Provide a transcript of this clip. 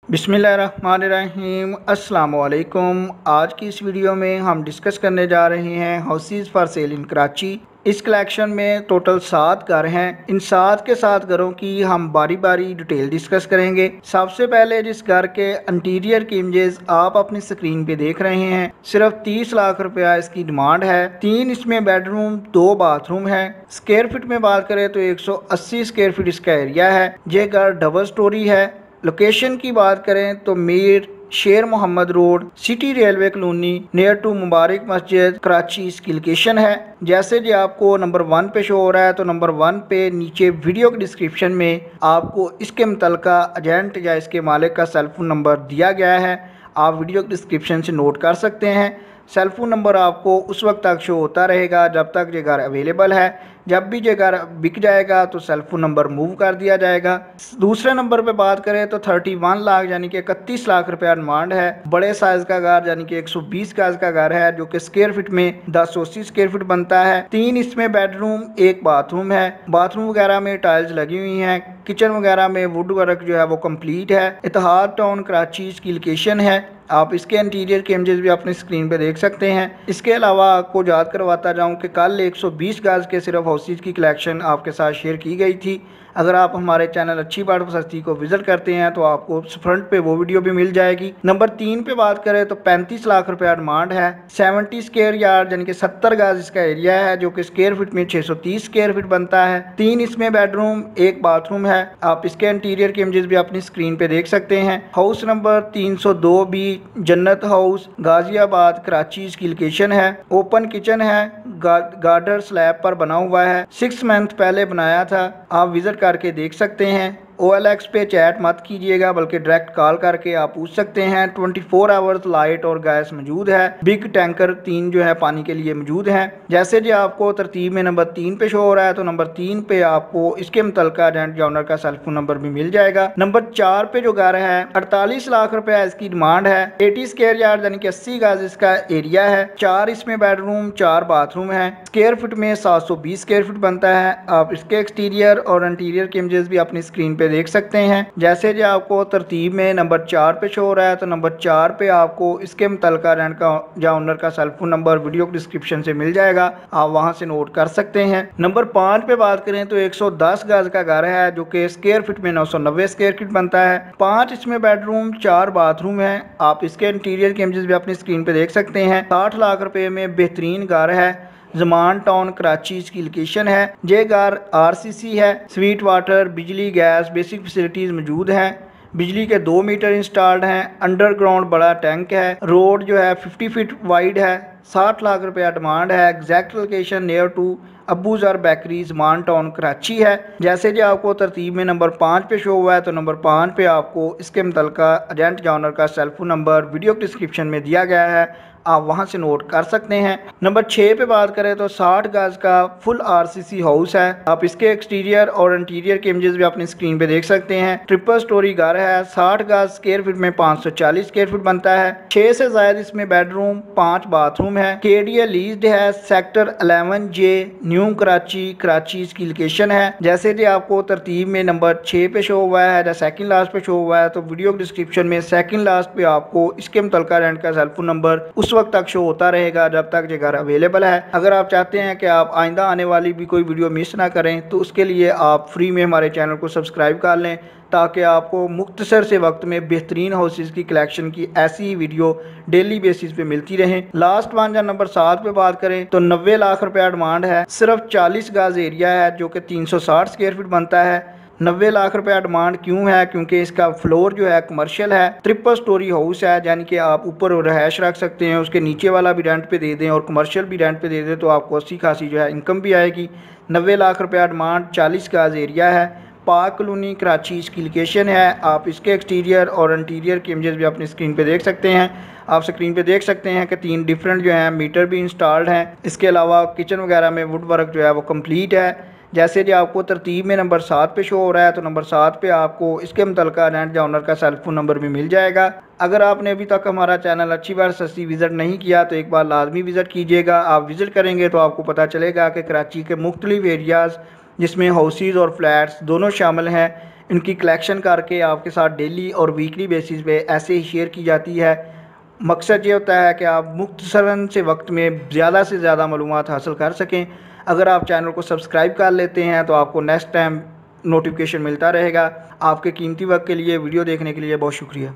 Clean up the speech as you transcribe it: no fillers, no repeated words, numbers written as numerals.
बिस्मिल्लाहिर्रहमानिर्रहीम अस्सलाम वालेकुम। आज की इस वीडियो में हम डिस्कस करने जा रहे हैं हाउसेस फॉर सेल इन कराची। इस कलेक्शन में टोटल 7 घर हैं। इन 7 के 7 घरों की हम बारी बारी डिटेल डिस्कस करेंगे। सबसे पहले जिस घर के इंटीरियर की इमेजेस आप अपनी स्क्रीन पे देख रहे हैं, सिर्फ 30 लाख रुपया इसकी डिमांड है। 3 इसमें बेडरूम 2 बाथरूम है। स्क्वायर फीट में बात करें तो 180 स्क्वायर फीट इसका एरिया है। ये घर डबल स्टोरी है। लोकेशन की बात करें तो Mir Sher Mohammad road, city railway colony, near to Mubarak Masjid, Karachi इसकी लोकेशन है। जैसे जी आपको नंबर 1 पे शो हो रहा है, तो नंबर 1 पे नीचे वीडियो के डिस्क्रिप्शन में आपको इसके मुतल्लिका एजेंट या इसके मालिक का सेल फोन नंबर दिया गया है। आप वीडियो के डिस्क्रिप्शन से नोट कर सकते हैं। सेल फोन नंबर आपको उस वक्त तक शो होता रहेगा जब तक ये घर अवेलेबल है। जब भी ये घर बिक जाएगा तो सेल फोन नंबर मूव कर दिया जाएगा। दूसरे नंबर पे बात करें तो 31 लाख यानी कि 31 लाख रुपया डिमांड है। बड़े साइज का घर यानी कि 120 गज का घर है, जो कि स्क्वायर फीट में 1080 स्क्वायर फीट बनता है। 3 इसमें बेडरूम 1 बाथरूम है। बाथरूम वगैरह में टाइल्स लगी हुई हैं। किचन वगैरह में वुड वर्क जो है वो कंप्लीट है। इत्तेहाद टाउन कराची इसकी लोकेशन है। आप इसके इंटीरियर के इमेजेस भी अपनी स्क्रीन पे देख सकते हैं। इसके अलावा आपको याद करवाता जाऊं कि कल 120 गज के सिर्फ हाउसेज की कलेक्शन आपके साथ शेयर की गई थी। अगर आप हमारे चैनल अच्छी बात सस्ती को विजिट करते हैं तो आपको फ्रंट पे वो वीडियो भी मिल जाएगी। नंबर 3 पे बात करें तो 35 लाख रुपया डिमांड है। 70 स्क्वायर यार्ड यानी कि 70 गज इसका एरिया है, जो कि स्क्वायर फीट में 630 स्क्वायर फीट बनता है। 3 इसमें बेडरूम 1 बाथरूम है। आप इसके इंटीरियर के इमेजेस भी अपनी स्क्रीन पे देख सकते हैं। हाउस नंबर 302 बी जन्नत हाउस, गाजियाबाद, कराची इसकी लोकेशन है। ओपन किचन है, गार्डर स्लैब पर बना हुआ है। 6 मंथ पहले बनाया था। आप विजिट करके देख सकते हैं। OLX पे चैट मत कीजिएगा, बल्कि डायरेक्ट कॉल करके आप पूछ सकते हैं। 24 आवर्स लाइट और गैस मौजूद है। बिग टैंकर 3 जो है पानी के लिए मौजूद है। जैसे जी आपको तरतीब में नंबर 3 पे शो हो रहा है, तो नंबर 3 पे आपको इसके मुतल्लिका एजेंट या ओनर का सेल फोन नंबर भी मिल जाएगा। नंबर 4 पे जो घर है 48 लाख रुपया इसकी डिमांड है। 80 स्क्वायर यार्ड यानी कि 80 गज इसका एरिया है। 4 इसमें बेडरूम 4 बाथरूम है। स्क्वायर फीट में 720 स्क्वायर फीट बनता है। आप इसके एक्सटीरियर और इंटीरियर के इमेजेस भी अपनी स्क्रीन पे देख सकते हैं। जैसे जी आपको तरतीब में नंबर 4 पे शो हो रहा है, तो नंबर 4 पे आपको इसके मुतल्लिका रेंट का या ओनर का cell phone number video description से मिल जाएगा। आप वहां से नोट कर सकते हैं। नंबर 5 पे बात करें तो 110 गज का घर है, जो कि स्क्वायर फीट में 990 स्क्वायर फीट बनता है। 5 इसमें बेडरूम 4 बाथरूम है। आप इसके इंटीरियर के इमेजेस भी अपनी स्क्रीन पे देख सकते हैं। 60 लाख रुपए में बेहतरीन घर है। जमान टाउन कराची इसकी लोकेशन है। ये घर RCC है। स्वीट वाटर, बिजली, गैस, बेसिक फैसिलिटीज मौजूद हैं। बिजली के 2 मीटर इंस्टॉल्ड हैं। अंडरग्राउंड बड़ा टैंक है। रोड जो है 50 फीट वाइड है। 60 लाख रुपया डिमांड है। Exact location near to Abuzar bakery Zaman town Karachi है। जैसे जी आपको तरतीब में नंबर 5 पे शो हुआ है, तो नंबर 5 पे आपको इसके मुतल्लिका एजेंट या ओनर का cell phone number video description में दिया गया है। आप वहां से नोट कर सकते हैं। नंबर 6 पे बात करें तो 60 गज का फुल RCC हाउस है। आप इसके एक्सटीरियर और इंटीरियर के इमेजेस भी अपनी स्क्रीन पे देख सकते हैं। ट्रिपल स्टोरी घर है। 60 गज स्क्वायर फीट में 540 स्क्वायर फीट बनता है। 6 से ज्यादा इसमें बेडरूम 5 बाथरूम है। KDA लीज्ड है। Sector 11J new Karachi, Karachi इसकी लोकेशन है। जैसे कि आपको तरतीब में नंबर 6 पे शो हुआ है या सेकंड लास्ट पे शो हुआ है, तो वीडियो डिस्क्रिप्शन में सेकंड लास्ट पे आपको इसके मुतल्लिका रेंट का सेल फोन नंबर उस वक्त तक शो होता रहेगा जब तक ये घर अवेलेबल है। अगर आप चाहते हैं कि आप आइंदा आने वाली भी कोई वीडियो मिस ना करें, तो उसके लिए आप फ्री में हमारे चैनल को सब्सक्राइब कर लें, ताकि आपको मुख्तसर से वक्त में बेहतरीन हाउसेज की कलेक्शन की ऐसी वीडियो डेली बेसिस पे मिलती रहे। लास्ट वन या नंबर 7 पे बात करें तो 90 लाख रुपया डिमांड है। सिर्फ 40 गज एरिया है, जो कि 360 स्क्वायर फीट बनता है। 90 लाख रुपया डिमांड क्यों है? क्योंकि इसका फ्लोर जो है कमर्शियल है। ट्रिपल स्टोरी हाउस है, यानी कि आप ऊपर रहायश रख सकते हैं, उसके नीचे वाला भी रेंट पे दे दें और कमर्शियल भी रेंट पे दे दें, तो आपको अच्छी खासी जो है इनकम भी आएगी। 90 लाख रुपया डिमांड, 40 गज एरिया है। पार्क कॉलोनी कराची इसकी लोकेशन है। आप इसके एक्सटीरियर और इंटीरियर के इमेजेस भी अपनी स्क्रीन पे देख सकते हैं। आप स्क्रीन पे देख सकते हैं कि 3 डिफरेंट जो है मीटर भी इंस्टॉल्ड हैं। इसके अलावा किचन वगैरह में वुड वर्क जो है वो कंप्लीट है। जैसे कि आपको तरतीब में नंबर 7 पे शो हो रहा है, तो नंबर 7 पे आपको इसके मुतल्लिका एजेंट या ओनर का सेल फोन नंबर भी मिल जाएगा। अगर आपने अभी तक हमारा चैनल अच्छी बार सस्ती विज़िट नहीं किया, तो एक बार लाजमी विज़िट कीजिएगा। आप विज़िट करेंगे तो आपको पता चलेगा कि कराची के मुख्तलिफ एरियाज़ जिसमें हाउसेज और फ्लैट्स दोनों शामिल हैं, इनकी कलेक्शन करके आपके साथ डेली और वीकली बेसिस पे ऐसे ही शेयर की जाती है। मकसद ये होता है कि आप मुख्तसरन से वक्त में ज़्यादा से ज़्यादा मालूमात हासिल कर सकें। अगर आप चैनल को सब्सक्राइब कर लेते हैं तो आपको नेक्स्ट टाइम नोटिफिकेशन मिलता रहेगा। आपके कीमती वक्त के लिए वीडियो देखने के लिए बहुत शुक्रिया।